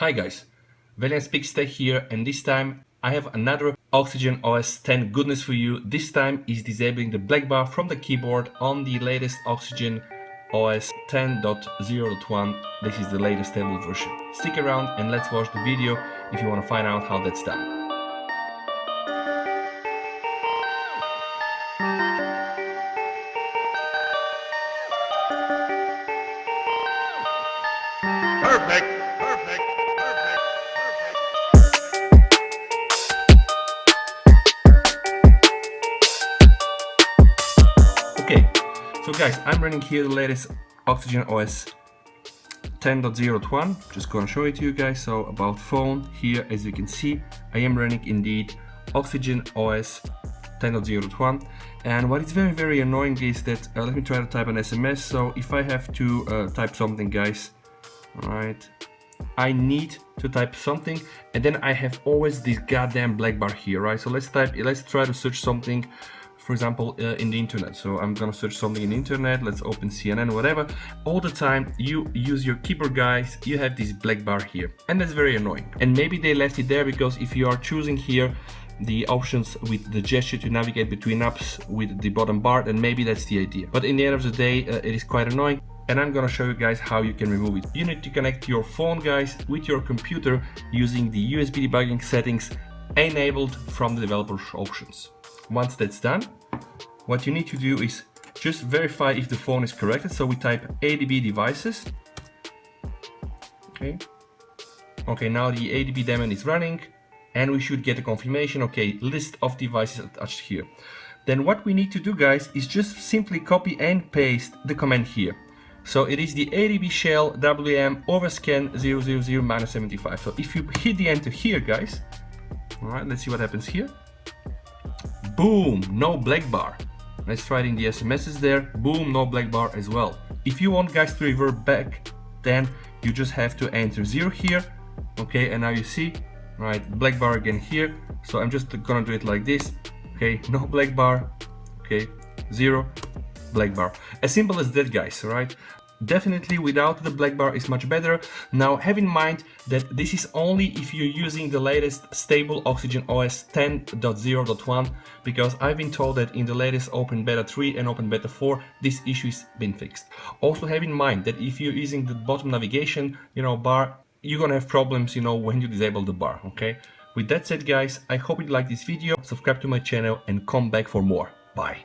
Hi guys, Velian Speaks Tech here, and this time I have another OxygenOS 10 goodness for you. This time is disabling the black bar from the keyboard on the latest OxygenOS 10.0.1. This is the latest stable version. Stick around and let's watch the video if you want to find out how that's done. Perfect, perfect, perfect, perfect. Okay, so guys, I'm running here the latest OxygenOS 10.0.1. Just gonna show it to you guys. So about phone here, as you can see, I am running indeed OxygenOS 10.0.1, and what is very annoying is that let me try to type an SMS. So if I have to type something, guys, all right, I need to type something, and then I have always this goddamn black bar here, right? So let's try to search something, for example, in the internet. So I'm gonna search something in the internet. Let's open CNN, whatever. All the time you use your keyboard, guys, you have this black bar here, and that's very annoying. And maybe they left it there because if you are choosing here the options with the gesture to navigate between apps with the bottom bar, then maybe that's the idea. But in the end of the day, it is quite annoying, and I'm gonna show you guys how you can remove it. You need to connect your phone, guys, with your computer using the USB debugging settings enabled from the developer options. Once that's done, what you need to do is just verify if the phone is corrected. So we type ADB devices. Okay, now the ADB daemon is running, and we should get a confirmation. Okay, list of devices attached here. Then what we need to do, guys, is just simply copy and paste the command here. So it is the ADB shell WM overscan 000-75. So if you hit the enter here, guys, all right, let's see what happens here. Boom, no black bar. Let's try it in the SMSs there. Boom, no black bar as well. If you want, guys, to revert back, then you just have to enter 0 here. Okay, and now you see, right, black bar again here. So I'm just gonna do it like this. Okay, no black bar. Okay, 0, black bar. As simple as that, guys, right? Definitely without the black bar is much better. Now have in mind that this is only if you're using the latest stable OxygenOS 10.0.1, because I've been told that in the latest Open Beta 3 and Open Beta 4 this issue has been fixed. Also have in mind that if you're using the bottom navigation, bar, you're gonna have problems, when you disable the bar. Okay, with that said, guys, I hope you like this video. Subscribe to my channel and come back for more. Bye.